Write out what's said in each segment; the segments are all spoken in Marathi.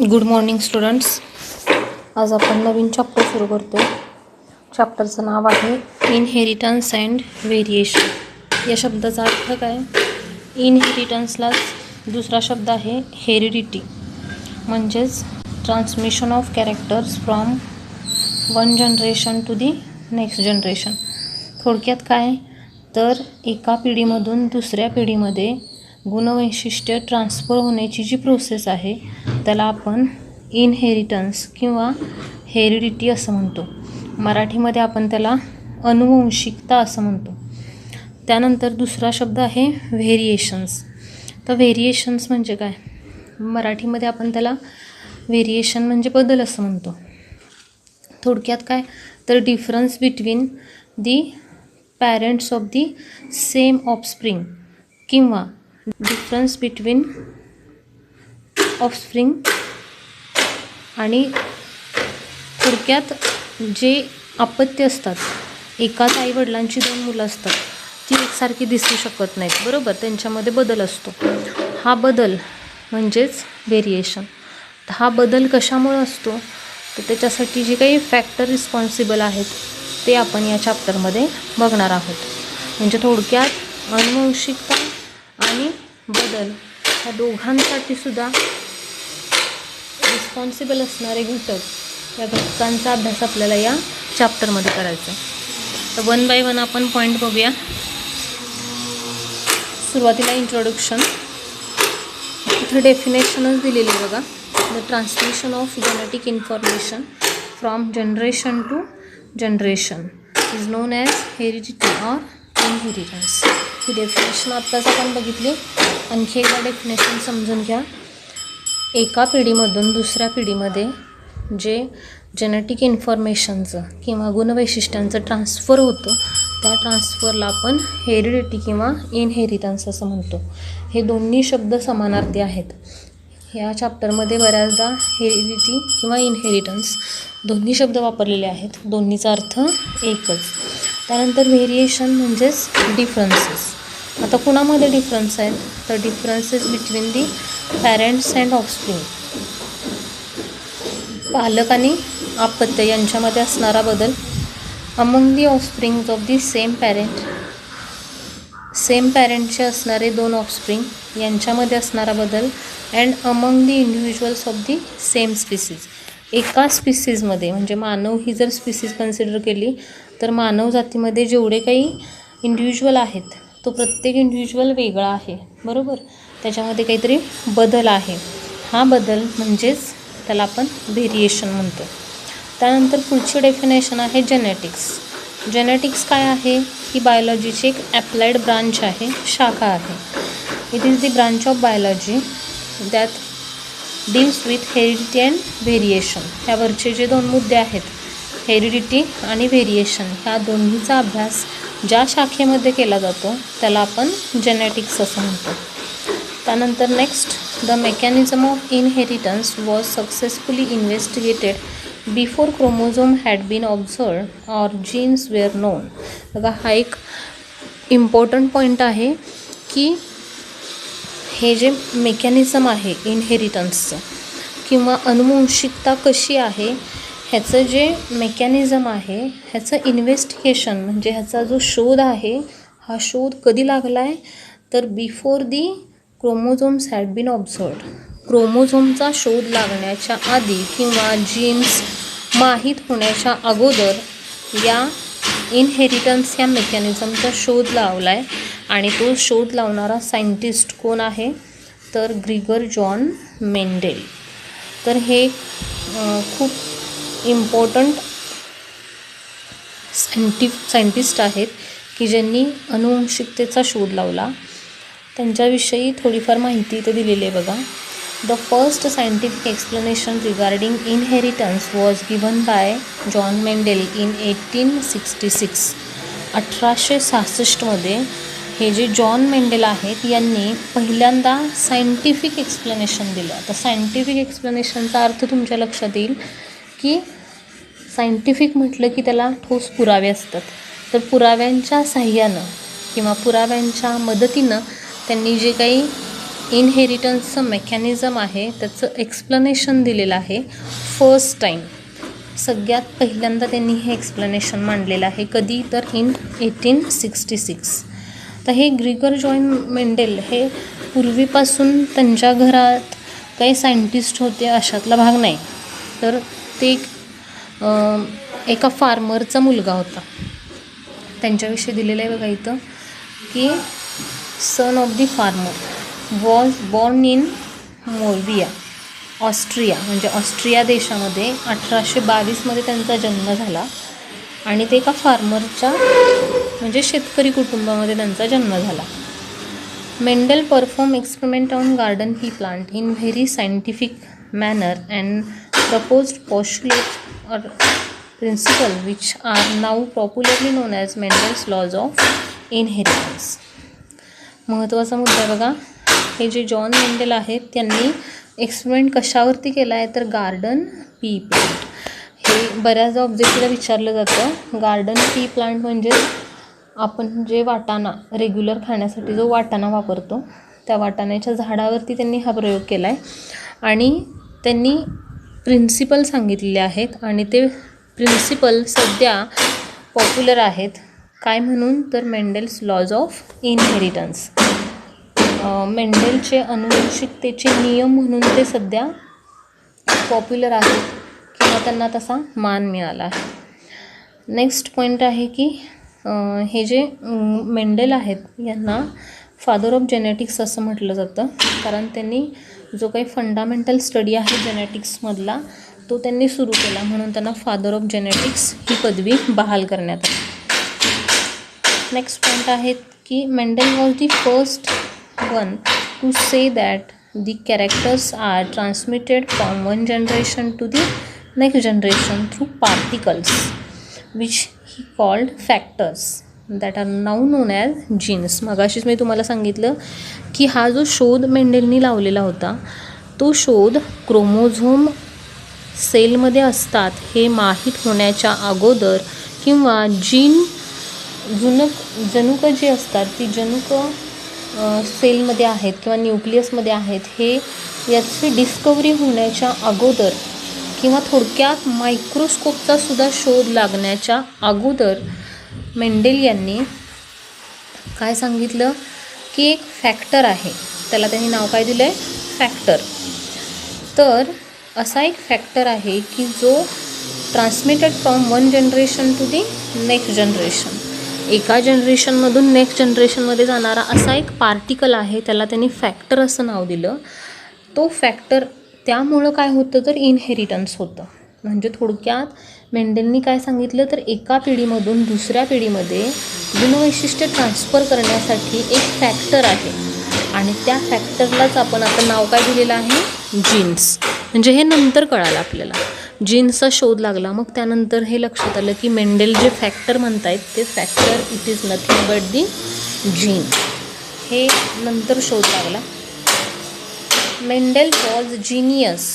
Good morning students. आज आपण नवीन चॅप्टर सुरू करतो. चॅप्टरचं नाव आहे इनहेरिटन्स अँड व्हेरिएशन. या शब्दाचा अर्थ काय? इनहेरिटन्सलाच दुसरा शब्द आहे हेरिडिटी, म्हणजेच transmission of characters from one generation to the next generation. थोडक्यात काय तर एका पिढीमधून दुसऱ्या पिढीमध्ये गुणवैशिष्ट्य ट्रान्सफर होण्याची जी प्रोसेस आहे त्याला आपण इनहेरिटन्स किंवा हेरिडिटी असं म्हणतो. मराठीमध्ये आपण त्याला अनुवंशिकता असं म्हणतो. त्यानंतर दुसरा शब्द आहे व्हेरिएशन्स. तर व्हेरिएशन्स म्हणजे काय? मराठीमध्ये आपण त्याला व्हेरिएशन म्हणजे बदल असं म्हणतो. थोडक्यात काय तर difference between the parents of the same offspring किंवा डिफरन्स बिटवीन ऑफस्प्रिंग आणि थोडक्यात जे अपत्य असतात, एकाच आईवडिलांची दोन मुलं असतात, ती एकसारखी दिसू शकत नाहीत, बरोबर, त्यांच्यामध्ये बदल असतो. हा बदल म्हणजेच व्हेरिएशन. हा बदल कशामुळे असतो तर त्याच्यासाठी जे काही फॅक्टर रिस्पॉन्सिबल आहेत ते आपण या चॅप्टरमध्ये बघणार आहोत. म्हणजे थोडक्यात अनुवंशिकता आणि बदल ह्या दोघांसाठी सुद्धा रिस्पॉन्सिबल असणारे घटक, या घटकांचा अभ्यास आपल्याला या चॅप्टरमध्ये करायचा आहे. तर वन बाय वन आपण पॉईंट बघूया. सुरुवातीला इंट्रोडक्शन. इथे डेफिनेशनच दिलेली आहे बघा. The transmission of genetic information from generation to generation is known as heredity or inheritance. ही डेफिनेशन आत्ताच आपण बघितली. आणखी एकदा डेफिनेशन समजून घ्या. एका पिढीमधून दुसऱ्या पिढीमध्ये जे जेनेटिक इन्फॉर्मेशनचं किंवा गुणवैशिष्ट्यांचं ट्रान्सफर होतं त्या ट्रान्सफरला आपण हेरिडिटी किंवा इनहेरिटन्स असं म्हणतो. हे दोन्ही शब्द समानार्थी आहेत. या चॅप्टरमध्ये बऱ्याचदा हेरिडिटी किंवा इनहेरिटन्स दोन्ही शब्द वापरलेले आहेत. दोन्हीचा अर्थ एकच. त्यानंतर व्हेरिएशन म्हणजेच डिफरन्सेस. आता कुणामध्ये डिफरन्स आहेत तर differences between the parents and offspring. पालक आणि अपत्य यांच्यामध्ये असणारा बदल. Among the offsprings of the same parent. Same पॅरेंटचे असणारे दोन ऑफस्प्रिंग यांच्यामध्ये असणारा बदल. And among the individuals of the same species. एका स्पीसीजमध्ये म्हणजे मानव ही जर स्पीसीज कन्सिडर केली तर मानव जातीमध्ये जेवढे काही इंडिव्हिज्युअल आहेत तो प्रत्येक इंडिव्हिज्युअल वेगळा आहे, बरोबर, त्याच्यामध्ये काहीतरी बदल आहे. हा बदल म्हणजेच त्याला आपण व्हेरिएशन म्हणतो. त्यानंतर पुढची डेफिनेशन आहे जेनेटिक्स. जेनेटिक्स काय आहे? ही बायोलॉजीची एक ॲप्लाइड ब्रांच आहे, शाखा आहे. It is the branch of biology that deals with heredity and variation. ह्यावरचे जे दोन मुद्दे आहेत, हेरिडिटी आणि व्हेरिएशन, ह्या दोन्हीचा अभ्यास ज्या शाखेमध्ये केला जातो त्याला आपण जेनेटिक्स असं म्हणतो. त्यानंतर next, the mechanism of inheritance was successfully investigated before chromosome had been observed or genes were known. बघा, हा एक इम्पॉर्टंट पॉईंट आहे की हे जे मेकॅनिझम आहे इनहेरिटन्सचं किंवा अनुवंशिकता कशी आहे ह्याचं जे मेकॅनिझम आहे ह्याचं इन्व्हेस्टिगेशन म्हणजे ह्याचा जो शोध आहे हा शोध कधी लागला आहे तर before the chromosomes had been observed. क्रोमोझोमचा शोध लागण्याच्या आधी किंवा जीन्स माहीत होण्याच्या अगोदर या इनहेरिटन्स या मेकॅनिझमचा शोध लावला आहे. आणि तो शोध लावणारा सायंटिस्ट कोण आहे तर ग्रिगर जॉन मेंडेल. तर हे खूप इम्पॉर्टंट सायंटिस्ट आहेत की ज्यांनी अनुवंशिकतेचा शोध लावला. त्यांच्याविषयी थोडीफार माहिती इथे दिलेली आहे बघा. The first scientific explanation regarding inheritance was given by John Mendel in 1866. 1866मध्ये हे जे जॉन मेंडेल आहेत यांनी पहिल्यांदा सायंटिफिक एक्सप्लेनेशन दिलं. आता सायंटिफिक एक्सप्लेनेशनचा अर्थ तुमच्या लक्षात येईल की सायंटिफिक म्हटलं की त्याला ठोस पुरावे असतात. तर पुराव्यांच्या साह्यानं किंवा पुराव्यांच्या मदतीनं त्यांनी जे काही इनहेरिटन्सचं मेकॅनिझम आहे त्याचं एक्सप्लेनेशन दिलेलं आहे फर्स्ट टाईम. सगळ्यात पहिल्यांदा त्यांनी हे एक्सप्लेनेशन मांडलेलं आहे. कधी तर इन 1866. तर हे ग्रिगर जॉन मेंडेल हे पूर्वीपासून त्यांच्या घरात काही सायंटिस्ट होते अशातला भाग नाही. तर ते एका फार्मरचा मुलगा होता. त्यांच्याविषयी दिलेलं आहे बघा इथं की son of the farmer was born in Moravia Austria, म्हणजे ऑस्ट्रिया देशामध्ये 1822मध्ये त्यांचा जन्म झाला आणि ते एका फार्मरच्या म्हणजे शेतकरी कुटुंबामध्ये त्यांचा जन्म झाला. Mendel perform experiment on garden pea plant in very scientific manner and proposed postulate or principle which are now popularly known as Mendel's laws of inheritance. महत्त्वाचा मुद्दा बघा, हे जे जॉन मेंडेल आहेत त्यांनी एक्सपेरिमेंट कशावरती केला आहे तर गार्डन पी प्लांट. हे बऱ्याचदा ऑब्जेक्टिव्हला विचारलं जातं. गार्डन पी प्लांट म्हणजे आपण जे वाटाणा रेग्युलर खाण्यासाठी जो वाटाणा वापरतो त्या वाटाण्याच्या झाडावरती त्यांनी हा प्रयोग केला आहे आणि त्यांनी प्रिन्सिपल सांगितलेले आहेत आणि ते प्रिन्सिपल सध्या पॉप्युलर आहेत. काय म्हणून तर मेंडेल्स लॉज ऑफ इनहेरिटन्स. मेंडेलचे अनुवंशिकतेचे नियम म्हणून ते सध्या पॉप्युलर आहेत किंवा त्यांना तसा मान मिळाला आहे. नेक्स्ट पॉईंट आहे की हे जे मेंडेल आहेत यांना फादर ऑफ जेनेटिक्स असं म्हटलं जातं कारण त्यांनी जो काही फंडामेंटल स्टडी आहे जेनेटिक्समधला तो त्यांनी सुरू केला म्हणून त्यांना फादर ऑफ जेनेटिक्स ही पदवी बहाल करण्यात आली. नेक्स्ट पॉईंट आहे की Mendel was the first one to say that the characters are transmitted from one generation to the next generation through particles which he called factors that are now known as genes. मगाशीच मी तुम्हाला सांगितलं की हा जो शोध मेंडेलनी लावलेला होता तो शोध क्रोमोझोम सेलमध्ये असतात हे माहीत होण्याच्या अगोदर किंवा जीन जनुकं जी असतात ती जनुकं सेलमध्ये आहेत किंवा न्यूक्लियसमध्ये आहेत हे याची डिस्कवरी होण्याच्या अगोदर किंवा थोडक्यात मायक्रोस्कोपचा सुद्धा शोध लागण्याच्या अगोदर मेंडेल यांनी काय सांगितलं की एक फॅक्टर आहे त्याला त्यांनी नाव काय दिलं आहे फॅक्टर. तर असा एक फॅक्टर आहे की जो transmitted from one generation to the next generation, एका जनरेशनमधून नेक्स्ट जनरेशनमध्ये जाणारा असा एक पार्टिकल आहे त्याला त्यांनी फॅक्टर असं नाव दिलं. तो फॅक्टर त्यामुळं काय होतं तर इनहेरिटन्स होतं. म्हणजे थोडक्यात मेंडेलनी काय सांगितलं तर एका पिढीमधून दुसऱ्या पिढीमध्ये गुणवैशिष्ट्य ट्रान्सफर करण्यासाठी एक फॅक्टर आहे आणि त्या फॅक्टरलाच आपण आता नाव काय दिलेलं आहे जीन्स. म्हणजे हे नंतर कळालं आपल्याला जीन्सचा शोध लागला मग त्यानंतर हे लक्षात आलं की मेंडेल जे फॅक्टर म्हणतायत ते factor it is nothing but the gene. हे नंतर शोध लागला. Mendel was genius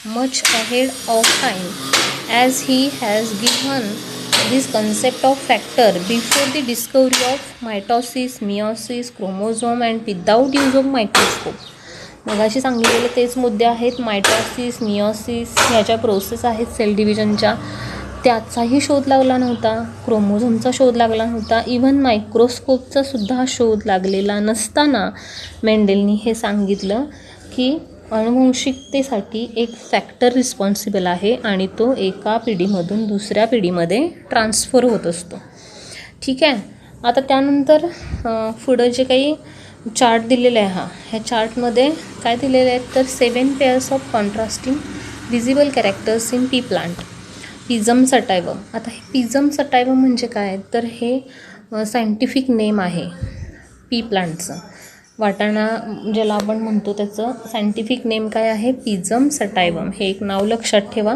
much ahead of time as he has given this concept of factor before the discovery of mitosis meiosis chromosome and without use of microscope. मगाशी सांगितलेले तेच मुद्दे आहेत. मायटॉसिस मिओसिस ह्याच्या प्रोसेस आहेत सेल डिव्हिजनच्या त्याचाही शोध लागला नव्हता. क्रोमोझोमचा शोध लागला नव्हता. इव्हन मायक्रोस्कोपचा सुद्धा शोध लागलेला नसताना मेंडेलनी हे सांगितलं की अनुवंशिकतेसाठी एक फॅक्टर रिस्पॉन्सिबल आहे आणि तो एका पिढीमधून दुसऱ्या पिढीमध्ये ट्रान्सफर होत असतो. ठीक आहे. आता त्यानंतर पुढं जे काही चार्ट दिलेला आहे ह्या चार्टमध्ये काय दिलेलं आहे तर 7 pairs of contrasting visible characters in pea plant. Pisum sativum. आता हे पिझम सटायवम म्हणजे काय तर हे सायंटिफिक नेम आहे पी प्लांटचं. वाटाणा ज्याला आपण म्हणतो त्याचं सायंटिफिक नेम काय आहे पिझम सटायवम. हे एक नाव लक्षात ठेवा.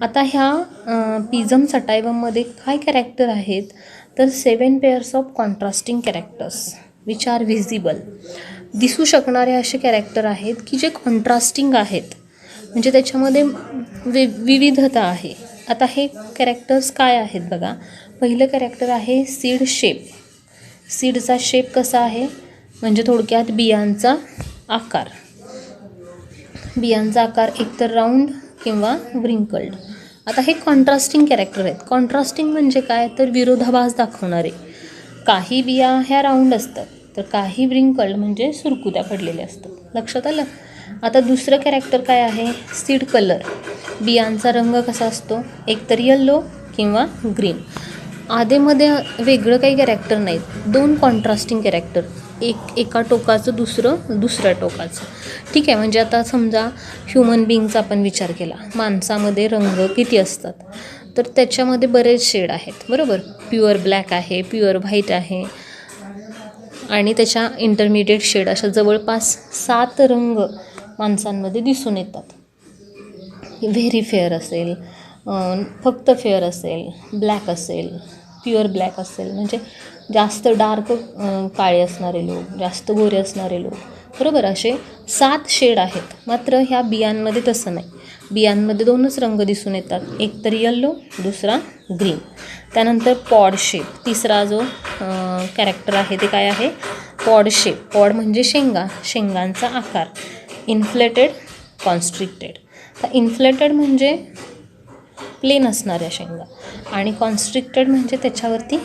आता ह्या पिझम सटायवममध्ये काय कॅरेक्टर आहेत तर 7 pairs of contrasting characters which are visible. दिसू शकणारे असे कॅरेक्टर आहेत की जे कॉन्ट्रास्टिंग आहेत म्हणजे त्याच्यामध्ये विविधता आहे. आता हे कॅरेक्टर्स काय आहेत बघा. पहिलं कॅरेक्टर आहे सीड शेप. सीडचा शेप कसा आहे म्हणजे थोडक्यात बियांचा आकार. बियांचा आकार एकतर राऊंड किंवा व्रिंकल्ड. आता हे कॉन्ट्रास्टिंग कॅरेक्टर आहेत. कॉन्ट्रास्टिंग म्हणजे काय, तर विरोधाभास दाखवणारे. काही बिया ह्या राऊंड असतात, तर काही व्रिंकल्ड म्हणजे सुरकुत्या पडलेल्या असतात. लक्षात आलं. आता दुसरं कॅरेक्टर काय आहे, सीड कलर. बियांचा रंग कसा असतो, एकतर येल्लो किंवा ग्रीन. आधेमध्ये वेगळं काही कॅरेक्टर नाहीत, दोन कॉन्ट्रास्टिंग कॅरेक्टर, एका टोकाचं दुसरं दुसऱ्या टोकाचं. ठीक आहे. म्हणजे आता समजा ह्युमन बिईंगचा आपण विचार केला, माणसामध्ये रंग किती असतात, तर त्याच्यामध्ये बरेच शेड आहेत, बरोबर. प्युअर ब्लॅक आहे, प्युअर व्हाईट आहे, आणि त्याच्या इंटरमिडिएट शेड, अशा जवळपास 7 रंग माणसांमध्ये दिसून येतात. व्हेरी फेअर असेल, फक्त फेअर असेल, ब्लॅक असेल, प्युअर ब्लॅक असेल, म्हणजे जास्त डार्क काळे असणारे लोक, जास्त गोरे असणारे लोक, बरोबर. असे 7 शेड आहेत. मात्र ह्या बियांमध्ये तसं नाही. बियांमध्ये 2च रंग दिसून येतात, एक तर येल्लो, दुसरा ग्रीन. त्यानंतर पॉड शेप, तिसरा जो कॅरेक्टर आहे ते काय आहे, पॉड शेप. पॉड म्हणजे शेंगा, शेंगांचा आकार. Inflated, constricted. तर इन्फ्लेटेड म्हणजे प्लेन असणाऱ्या शेंगा, आणि कॉन्स्ट्रिक्टेड म्हणजे त्याच्यावरती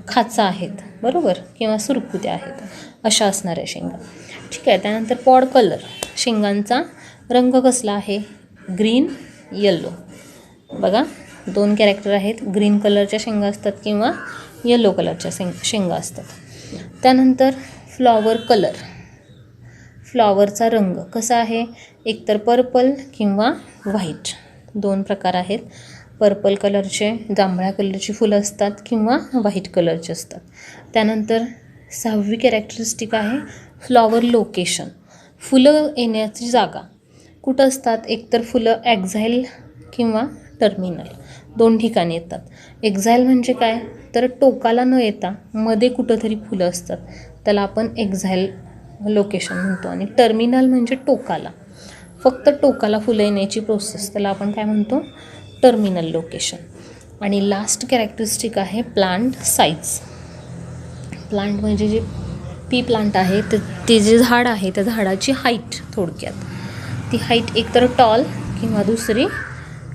खाचा आहेत, बरोबर, किंवा सुरकुत्या आहेत, अशा असणाऱ्या शेंगा. ठीक आहे. त्यानंतर पॉड कलर, शेंगांचा रंग कसला आहे, ग्रीन, येल्लो. बघा, 2 कॅरेक्टर आहेत, ग्रीन कलरच्या शेंगा असतात किंवा येल्लो कलरच्या शेंगा असतात. त्यानंतर फ्लॉवर कलर, फ्लॉवरचा रंग कसा आहे, एकतर पर्पल किंवा व्हाईट. 2 प्रकार आहेत. पर्पल कलरचे, जांभळ्या कलरची फुलं असतात किंवा व्हाईट कलरचे असतात. त्यानंतर 6वी कॅरेक्टरिस्टिक आहे फ्लॉवर लोकेशन. फुलं येण्याची जागा कुठं असतात, एकतर फुलं एक्झाईल किंवा टर्मिनल, 2 ठिकाणी येतात. एक्झाईल म्हणजे काय, तर टोकाला न येता मध्ये कुठंतरी फुलं असतात, त्याला आपण एक्झाईल लोकेशन म्हणतो. आणि टर्मिनल म्हणजे टोकाला, फक्त टोकाला फुलं येण्याची प्रोसेस, त्याला आपण काय म्हणतो, टर्मिनल लोकेशन. आणि लास्ट कॅरेक्टरिस्टिक आहे प्लांट साईज. प्लांट म्हणजे जे पी प्लांट आहे ते जे झाड आहे त्या झाडाची हाईट. थोडक्यात ती हाईट एकतर टॉल किंवा दुसरी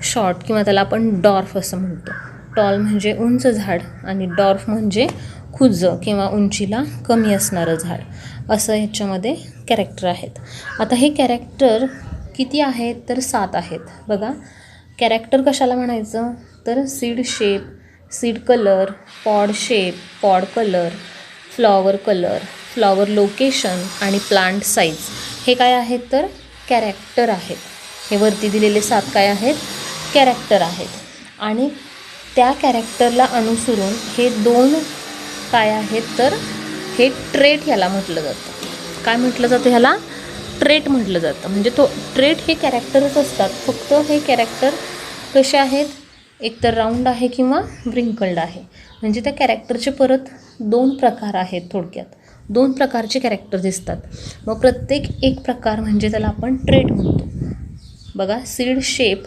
शॉर्ट, किंवा त्याला आपण डॉर्फ असं म्हणतो. टॉल म्हणजे उंच झाड आणि डॉर्फ म्हणजे खुज्जं किंवा उंचीला कमी असणारं झाड, असं ह्याच्यामध्ये कॅरेक्टर आहेत. आता हे कॅरेक्टर किती आहेत, तर 7 आहेत. बघा, कॅरेक्टर कशाला म्हणायचं, तर seed shape, seed colour, pod shape, pod colour, flower colour, flower location आणि प्लांट साईज, हे काय आहेत, तर कॅरेक्टर आहेत. हे वरती दिलेले 7 काय आहेत, कॅरेक्टर आहेत. आणि त्या कॅरेक्टरला अनुसरून हे 2 काय आहेत, तर हे ट्रेट ह्याला म्हटलं जातं. काय म्हटलं जातं ह्याला, ट्रेट म्हटलं जातं. म्हणजे तो ट्रेट हे कॅरेक्टरच असतात, फक्त हे कॅरेक्टर कसे आहेत, एकतर राऊंड आहे किंवा व्रिंकल्ड आहे. म्हणजे त्या कॅरेक्टरचे परत 2 प्रकार आहेत. थोडक्यात 2 प्रकारचे कॅरेक्टर दिसतात. मग प्रत्येक एक प्रकार म्हणजे त्याला आपण ट्रेट म्हणतो. बघा, सीड शेप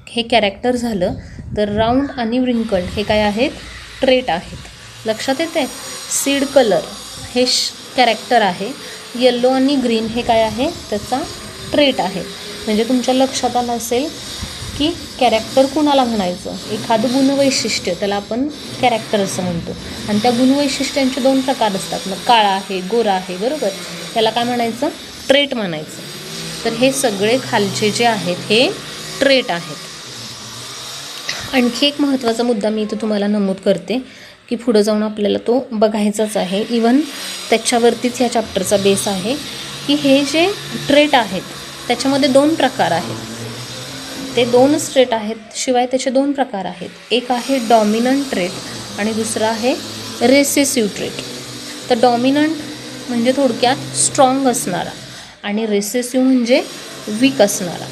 हे कॅरेक्टर झालं, तर राऊंड आणि व्रिंकल्ड हे काय आहेत, ट्रेट आहेत. लक्षात येते. सीड कलर हे कॅरेक्टर आहे, येल्लो आणि ग्रीन हे काय आहे, त्याचा ट्रेट आहे. म्हणजे तुमच्या लक्षात आलं असेल की कॅरेक्टर कुणाला म्हणायचं, एखादं गुणवैशिष्ट्य त्याला आपण कॅरेक्टर असं म्हणतो. आणि त्या गुणवैशिष्ट्यांचे 2 प्रकार असतात. मग काळा आहे, गोरा आहे, बरोबर, त्याला काय म्हणायचं, ट्रेट म्हणायचं. तर हे सगळे खालचे जे आहेत हे ट्रेट आहेत. आणखी एक महत्त्वाचा मुद्दा मी इथं तुम्हाला नमूद करते की पुढं जाऊन आपल्याला तो बघायचाच आहे. इवन त्याच्यावरतीच ह्या चॅप्टरचा बेस आहे की हे जे ट्रेट आहेत त्याच्यामध्ये 2 प्रकार आहेत. ते 2च ट्रेट आहेत, शिवाय त्याचे 2 प्रकार आहेत. एक आहे डॉमिनंट ट्रेट आणि दुसरा आहे रेसेसिव्ह ट्रेट. तर डॉमिनंट म्हणजे थोडक्यात स्ट्रॉंग असणारा आणि रेसेसिव्ह म्हणजे वीक असणारा.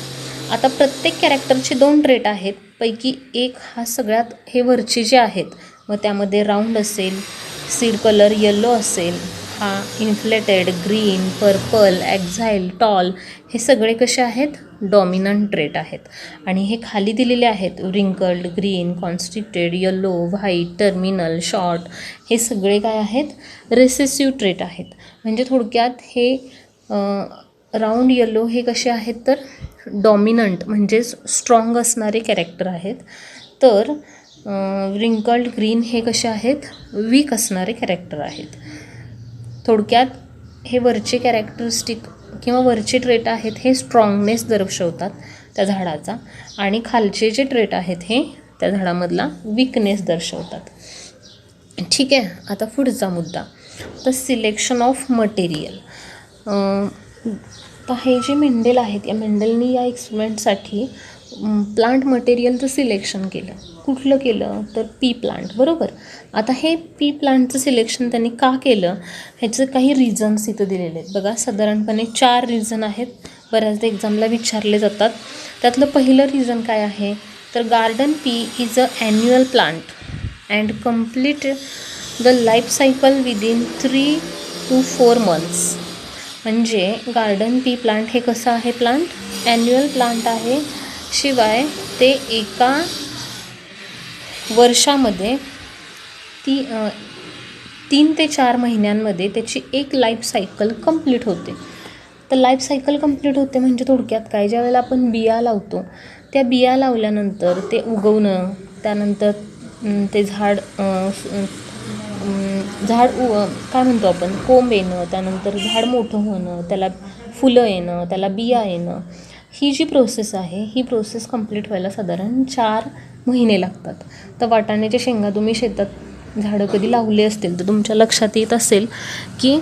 आता प्रत्येक कॅरेक्टरचे 2 ट्रेट आहेत, पैकी एक हा सगळ्यात, हे वरचे जे आहेत, मग त्यामध्ये राऊंड असेल, सीड कलर येल्लो असेल, हा inflated, green, purple, axial, tall हे सगळे कसे आहेत? डॉमिनंट ट्रेट आहेत. आणि हे खाली दिलेले आहेत wrinkled, green, constricted, yellow, white, terminal, short हे सगळे काय आहेत? रेसेसिव्ह ट्रेट आहेत. म्हणजे थोडक्यात हे राऊंड येलो हे कसे आहेत तर डॉमिनंट म्हणजेच स्ट्रॉंग असणारे कॅरेक्टर आहेत. तर रिंकल्ड ग्रीन हे कसे आहेत? वीक असणारे कॅरेक्टर आहेत. थोडक्यात हे वरचे कॅरेक्टरिस्टिक किंवा वरचे ट्रेट आहेत हे स्ट्रॉंगनेस दर्शवतात त्या झाडाचा, आणि खालचे जे ट्रेट आहेत हे त्या झाडामधला वीकनेस दर्शवतात. ठीक आहे. आता पुढचा मुद्दा, तर सिलेक्शन ऑफ मटेरियल. तर हे जे मेंडेल आहेत, या मेंडेलनी या एक्सपेरिमेंटसाठी प्लांट मटेरियलचं सिलेक्शन केलं. कुठलं केलं तर पी प्लांट, बरोबर. आता हे पी प्लांटचं सिलेक्शन त्यांनी का केलं ह्याचं काही रिझन्स इथं दिलेले आहेत बघा. साधारणपणे 4 रिझन आहेत, बऱ्याचदा एक्झामला विचारले जातात. त्यातलं पहिलं रिझन काय आहे तर garden pea is a annual plant and complete the life cycle within 3 to 4 months. म्हणजे गार्डन पी प्लांट हे कसं आहे? प्लांट ॲन्युअल प्लांट आहे, शिवाय ते एका वर्षामध्ये 3 ते 4 महिन्यांमध्ये त्याची एक लाईफ सायकल कंप्लीट होते. तर लाईफ सायकल कंप्लीट होते म्हणजे थोडक्यात काय, ज्या वेळेला आपण बिया लावतो त्या बिया लावल्यानंतर ते उगवणं, त्यानंतर ते झाड काय म्हणतो आपण, कोंब येणं, त्यानंतर झाड मोठं होणं, त्याला फुलं येणं, त्याला बिया येणं, ही जी प्रोसेस आहे ही प्रोसेस कंप्लीट व्हायला साधारण 4 महिने लागतात. तर वाटाण्याच्या शेंगा तुम्ही शेतात झाडं कधी लावले असतील तर तुमच्या लक्षात येत असेल की